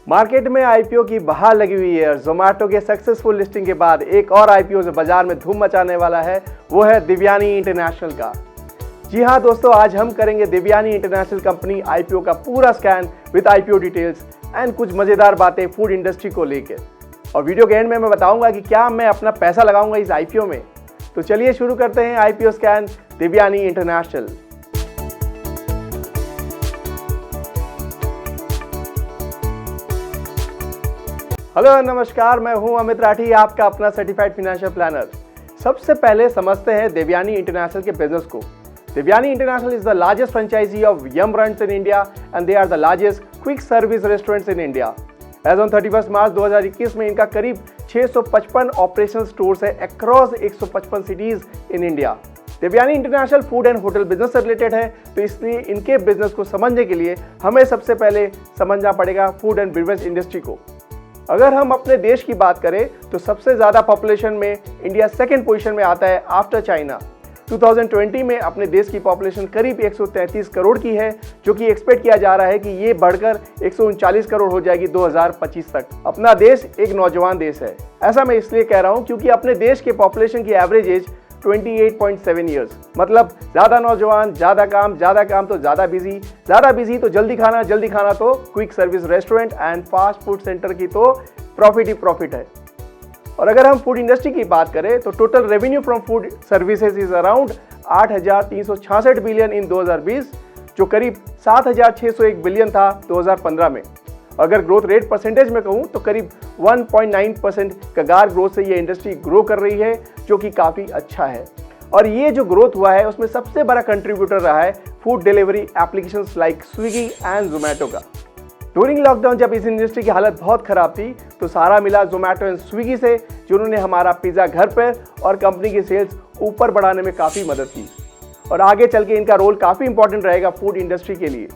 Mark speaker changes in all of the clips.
Speaker 1: Market में IPO की बहार लगी हुई है और जोमेटो के सक्सेसफुल लिस्टिंग के बाद एक और आईपीओ जो बाजार में धूम मचाने वाला है वो है देवयानी इंटरनेशनल का। जी हाँ दोस्तों, आज हम करेंगे देवयानी इंटरनेशनल कंपनी आईपीओ का पूरा scan with IPO details and कुछ मजेदार बातें फूड इंडस्ट्री को लेकर। और वीडियो के एंड में मैं बताऊंगा कि क्या मैं अपना पैसा लगाऊंगा इस आईपीओ में। तो चलिए शुरू करते हैं IPO scan Devyani international. Hello नमस्कार, मैं हूं अमित राठी, आपका अपना सर्टिफाइड फाइनेंशियल प्लानर। सबसे पहले समझते हैं देवयानी इंटरनेशनल के बिजनेस को। Devyani international is the largest franchisee of yum रंट्स in India and they are the largest quick service restaurants in India. As on 31 March 2021 में इनका करीब 655 ऑपरेशनल स्टोर्स है across 155 cities in India. Devyani international food and hotel business से related है, तो इसलिए इनके बिजनेस को समझने के लिए हमें सबसे पहले समझना पड़ेगा फूड एंड बेवरेज इंडस्ट्री को। अगर हम अपने देश की बात करें तो सबसे ज़्यादा पॉपुलेशन में इंडिया सेकंड पोजीशन में आता है आफ्टर चाइना। 2020 में अपने देश की पॉपुलेशन करीब 133 करोड़ की है, जो कि एक्सपेक्ट किया जा रहा है कि ये बढ़कर 139 करोड़ हो जाएगी 2025 तक। अपना देश एक नौजवान देश है। ऐसा मैं इसलिए कह रहा हूँ क्योंकि अपने देश के पॉपुलेशन की एवरेज एज 28.7 ईयर्स, मतलब ज़्यादा नौजवान, ज़्यादा काम तो ज़्यादा बिजी तो जल्दी खाना तो quick service restaurant and fast food centre की तो प्रॉफिट ही प्रॉफिट है। और अगर हम फूड इंडस्ट्री की बात करें तो total revenue from food services is around 8,366 billion in 2020, जो करीब 7,601 बिलियन था 2015 में। अगर ग्रोथ रेट परसेंटेज में कहूँ तो करीब 1.9% कगार ग्रोथ से ये इंडस्ट्री ग्रो कर रही है, जो कि काफ़ी अच्छा है। और ये जो ग्रोथ हुआ है उसमें सबसे बड़ा कंट्रीब्यूटर रहा है food delivery applications like Swiggy and Zomato का। ड्यूरिंग लॉकडाउन जब इस इंडस्ट्री की हालत बहुत ख़राब थी तो सारा मिला जोमेटो एंड स्विगी से, जिन्होंने हमारा पिज़्ज़ा घर पर और कंपनी की सेल्स ऊपर बढ़ाने में काफ़ी मदद की। और आगे चल के इनका रोल काफ़ी इंपॉर्टेंट रहेगा फूड इंडस्ट्री के लिए।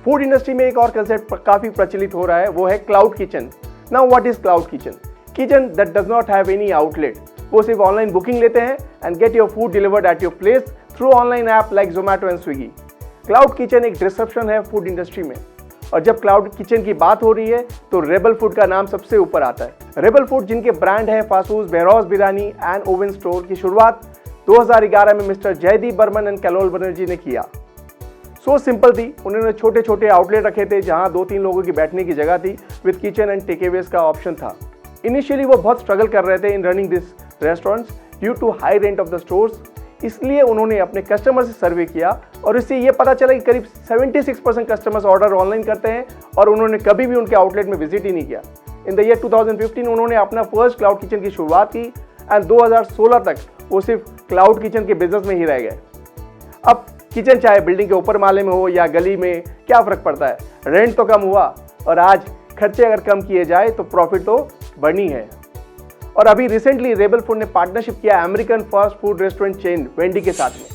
Speaker 1: फूड इंडस्ट्री में एक और कंसेप्ट काफी प्रचलित हो रहा है, वो है cloud kitchen. Now what is cloud kitchen? Kitchen that does not have any outlet. वो सिर्फ ऑनलाइन बुकिंग लेते हैं and get your food delivered at your place through online app like Zomato and Swiggy. Cloud kitchen एक disruption है food industry में। और जब cloud kitchen की बात हो रही है तो रेबल फूड का नाम सबसे ऊपर आता है। रेबल फूड जिनके ब्रांड है Faasos, Behrouz Biryani and Oven Story की शुरुआत 2011 में मिस्टर जयदीप बर्मन एंड कैलोल बनर्जी ने किया। सो सिंपल थी, उन्होंने छोटे छोटे आउटलेट रखे थे जहां 2-3 लोगों की बैठने की जगह थी विद किचन एंड टेकअवेज का ऑप्शन था। इनिशियली वो बहुत स्ट्रगल कर रहे थे in running this restaurants due to high rent of the stores. इसलिए उन्होंने अपने कस्टमर से सर्वे किया और इससे ये पता चला कि करीब 76% कस्टमर्स ऑर्डर ऑनलाइन करते हैं और उन्होंने कभी भी उनके आउटलेट में विजिट ही नहीं किया। इन द ईयर 2015 उन्होंने अपना फर्स्ट क्लाउड किचन की शुरुआत की एंड 2016 तक वो सिर्फ क्लाउड किचन के बिजनेस में ही रह गए। अब किचन चाहे बिल्डिंग के ऊपर माले में हो या गली में, क्या फर्क पड़ता है, रेंट तो कम हुआ और आज खर्चे अगर कम किए जाए तो प्रॉफिट तो बढ़नी है। और अभी रिसेंटली रेबल फूड ने पार्टनरशिप किया American fast food restaurant chain Wendy के साथ में,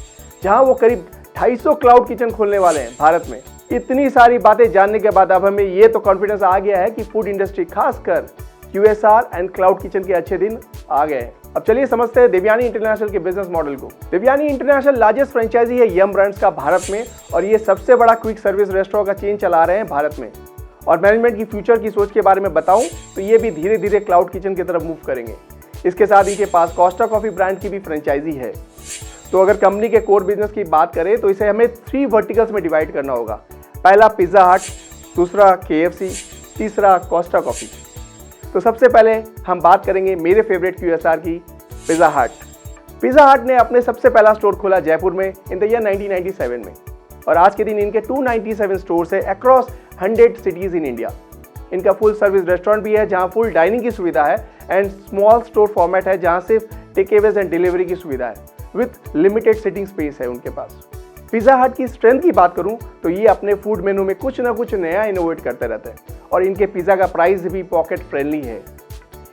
Speaker 1: जहां वो करीब 250 क्लाउड किचन खोलने वाले हैं भारत में। इतनी सारी बातें जानने के बाद अब हमें ये तो कॉन्फिडेंस आ गया है कि फूड इंडस्ट्री खासकर क्यूएसआर एंड क्लाउड किचन के अच्छे दिन आ गए हैं। अब चलिए समझते हैं देवयानी इंटरनेशनल के बिजनेस मॉडल को। देवयानी इंटरनेशनल लार्जेस्ट फ्रेंचाइजी है यम ब्रांड्स का भारत में और ये सबसे बड़ा क्विक सर्विस रेस्टोरेंट का चेन चला रहे हैं भारत में। और मैनेजमेंट की फ्यूचर की सोच के बारे में बताऊं तो ये भी धीरे धीरे क्लाउड किचन की तरफ मूव करेंगे। इसके साथ इनके पास कोस्टा कॉफी ब्रांड की भी फ्रेंचाइजी है। तो अगर कंपनी के कोर बिजनेस की बात करें तो इसे हमें 3 वर्टिकल्स में डिवाइड करना होगा। पहला पिज्जा हट, दूसरा KFC, तीसरा कोस्टा कॉफी। तो सबसे पहले हम बात करेंगे मेरे फेवरेट QSR की, पिज़्ज़ा हट। पिज़्ज़ा हट ने अपने सबसे पहला स्टोर खोला जयपुर में इन द ईयर 1997 में और आज के दिन इनके 297 स्टोर्स है अक्रॉस 100 सिटीज इन इंडिया। इनका फुल सर्विस रेस्टोरेंट भी है जहां फुल डाइनिंग की सुविधा है एंड स्मॉल स्टोर फॉर्मेट है जहां सिर्फ टेकअवेज एंड डिलीवरी की सुविधा है विथ लिमिटेड सिटिंग स्पेस है उनके पास। पिज़्ज़ा हट की स्ट्रेंथ की बात करूं तो ये अपने फूड मेनू में कुछ ना कुछ नया इनोवेट करते रहते हैं और इनके पिज़्ज़ा का प्राइस भी पॉकेट फ्रेंडली है।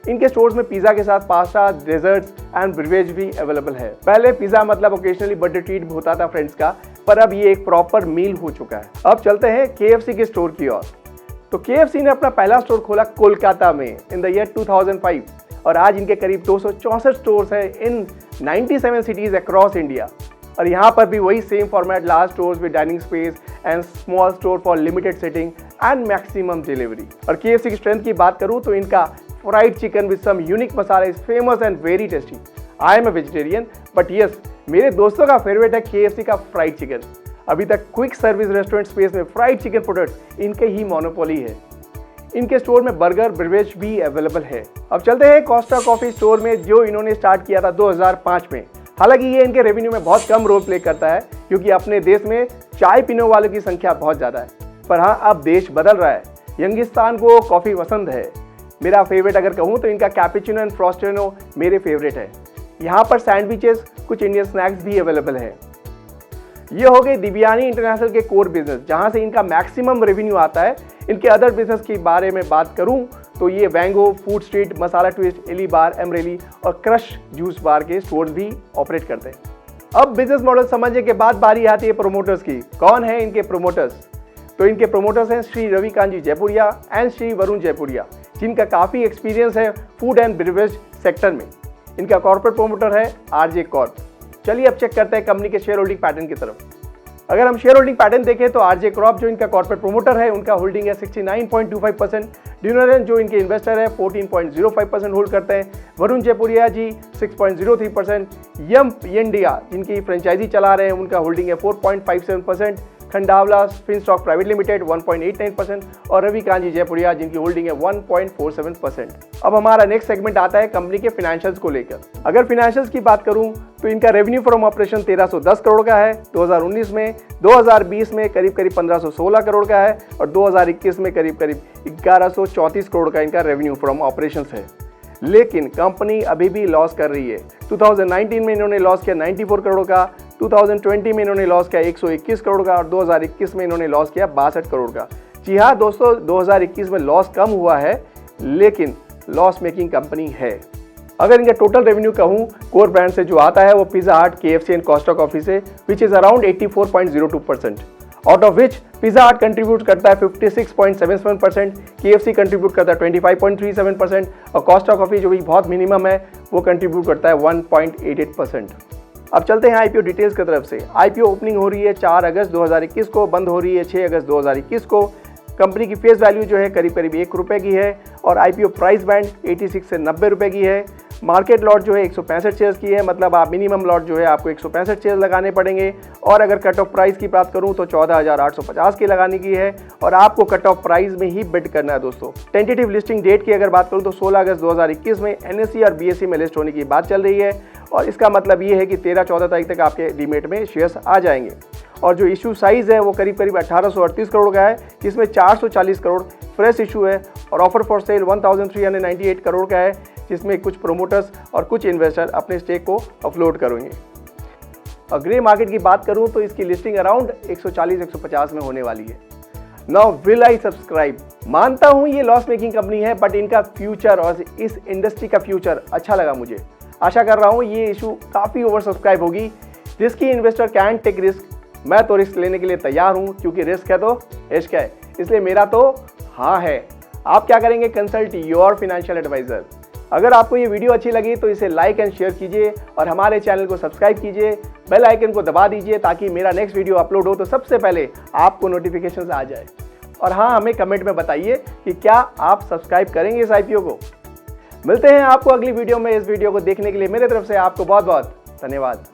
Speaker 1: इनके स्टोर्स में पिज़्ज़ा के साथ पास्ता, डेजर्ट्स एंड बेवरेज भी अवेलेबल है। पहले पिज़्ज़ा मतलब ओकेजनली बर्थडे ट्रीट होता था फ्रेंड्स का, पर अब ये एक प्रॉपर मील हो चुका है। अब चलते हैं KFC के स्टोर की ओर। तो KFC ने अपना पहला स्टोर खोला कोलकाता में इन द ईयर 2005 और आज इनके करीब 264 स्टोर्स हैं इन 97 सिटीज अक्रॉस इंडिया। और यहाँ पर भी वही same format, large stores with dining space and small store for limited sitting and maximum delivery. और KFC की स्ट्रेंथ की बात करूं तो इनका fried chicken with some unique masala is famous and very tasty. I am a vegetarian but yes, मेरे दोस्तों का फेवरेट है KFC का फ्राइड चिकन। अभी तक क्विक सर्विस रेस्टोरेंट स्पेस में फ्राइड चिकन प्रोडक्ट्स इनके ही मोनोपोली है। इनके स्टोर में बर्गर बेवरेज भी अवेलेबल है। अब चलते हैं कोस्टा कॉफी स्टोर में, जो इन्होंने स्टार्ट किया था 2005 में। हालांकि ये इनके रेवेन्यू में बहुत कम रोल प्ले करता है, क्योंकि अपने देश में चाय पीने वालों की संख्या बहुत ज़्यादा है। पर हाँ, अब देश बदल रहा है, यंगिस्तान को कॉफ़ी पसंद है। मेरा फेवरेट अगर कहूँ तो इनका कैपेचिनो एंड फ्रॉस्टेनो मेरे फेवरेट है। यहाँ पर सैंडविचेस, कुछ इंडियन स्नैक्स भी अवेलेबल है। ये हो गई देवयानी इंटरनेशनल के कोर बिजनेस, जहाँ से इनका मैक्सिमम रेवेन्यू आता है। इनके अदर बिजनेस के बारे में बात करूं तो ये वैंगो, फूड स्ट्रीट, मसाला ट्विस्ट, एली बार, एमरेली और क्रश जूस बार के स्टोर्स भी ऑपरेट करते हैं। अब बिजनेस मॉडल समझने के बाद बारी आती है प्रोमोटर्स की। कौन है इनके प्रोमोटर्स? तो इनके प्रोमोटर्स हैं श्री रविकांत जयपुरिया एंड श्री वरुण जयपुरिया, जिनका काफ़ी एक्सपीरियंस है फूड एंड बेवरेज सेक्टर में। इनका कॉर्पोरेट प्रोमोटर है RJ कॉर्प। चलिए अब चेक करते हैं कंपनी के शेयर होल्डिंग पैटर्न की तरफ। अगर हम शेयर होल्डिंग पैटर्न देखें तो RJ कॉर्प जो इनका कॉर्पोरेट प्रोमोटर है, उनका होल्डिंग है 69.25%। ड्यूनरेन जो इनके इन्वेस्टर है 14.05% होल्ड करते हैं। वरुण जयपुरिया जी 6.03%। यम्प इंडिया जिनकी फ्रेंचाइजी चला रहे हैं, उनका होल्डिंग है 4.57%। खंडावला फिनस्टॉक प्राइवेट लिमिटेड 1.89% और रविकांत जयपुरिया जिनकी होल्डिंग है 1.47%। अब हमारा नेक्स्ट सेगमेंट आता है कंपनी के फाइनेंशियल्स को लेकर। अगर फाइनेंशियल्स की बात करूं तो इनका रेवेन्यू फ्रॉम ऑपरेशन 1310 करोड़ का है 2019 में, 2020 में करीब 1516 करोड़ का है और 2021 में करीब 1134 करोड़ का इनका रेवेन्यू फ्रॉम ऑपरेशंस है। लेकिन कंपनी अभी भी लॉस कर रही है। 2019 में इन्होंने लॉस किया 94 करोड़ का, 2020 में इन्होंने लॉस किया 121 करोड़ का और 2021 में इन्होंने लॉस किया 62 करोड़ का। जी हाँ दोस्तों, 2021 में लॉस कम हुआ है, लेकिन लॉस मेकिंग कंपनी है। अगर इनका टोटल रेवेन्यू कहूँ कोर ब्रांड से जो आता है वो पिज़्ज़ा हट, KFC एंड कोस्टा कॉफी से, which is around 84.02%। Out of which pizza हट कंट्रीब्यूट करता है 56.77%, KFC कंट्रीब्यूट करता है 25.37% और कोस्टा कॉफी जो भी बहुत मिनिमम है वो कंट्रीब्यूट करता है 1.88%। अब चलते हैं IPO डिटेल्स की तरफ से। IPO ओपनिंग हो रही है 4 अगस्त 2021 को, बंद हो रही है 6 अगस्त 2021 को। कंपनी की फेस वैल्यू जो है करीब ₹1 की है और IPO प्राइस बैंड 86 से 90 रुपए की है। मार्केट लॉट जो है 165 शेयर्स की है, मतलब आप मिनिमम लॉट जो है आपको 165 शेयर लगाने पड़ेंगे। और अगर कट ऑफ प्राइस की बात करूं तो 14,850 की लगाने की है और आपको कट ऑफ प्राइस में ही बिड करना है दोस्तों। टेंटेटिव लिस्टिंग डेट की अगर बात करूं तो 16 अगस्त 2021 में NSE और BSE में लिस्ट होने की बात चल रही है और इसका मतलब ये है कि 13-14 तारीख तक आपके डीमेट में शेयर्स आ जाएंगे। और जो इशू साइज़ है वो करीब 1838 करोड़ का है, जिसमें 440 करोड़ फ्रेश इशू है और ऑफर फॉर सेल 1398 करोड़ का है, जिसमें कुछ प्रोमोटर्स और कुछ इन्वेस्टर अपने स्टेक को अपलोड करेंगे। और ग्रे मार्केट की बात करूं तो इसकी लिस्टिंग अराउंड 140-150 में होने वाली है। Now will I subscribe? मानता हूं ये लॉस मेकिंग कंपनी है, बट इनका फ्यूचर और इस इंडस्ट्री का फ्यूचर अच्छा लगा मुझे। आशा कर रहा हूं ये इशू काफ़ी ओवर सब्सक्राइब होगी। Risky investor can take risk. मैं तो रिस्क लेने के लिए तैयार हूं, क्योंकि रिस्क है तो इश्क है, इसलिए मेरा तो हाँ है। आप क्या करेंगे? Consult your financial advisor. अगर आपको ये वीडियो अच्छी लगी तो इसे लाइक एंड शेयर कीजिए और हमारे चैनल को सब्सक्राइब कीजिए, बेल आइकन को दबा दीजिए ताकि मेरा नेक्स्ट वीडियो अपलोड हो तो सबसे पहले आपको नोटिफिकेशंस आ जाए। और हाँ, हमें कमेंट में बताइए कि क्या आप सब्सक्राइब करेंगे इस IPO को। मिलते हैं आपको अगली वीडियो में। इस वीडियो को देखने के लिए मेरे तरफ से आपको बहुत बहुत धन्यवाद।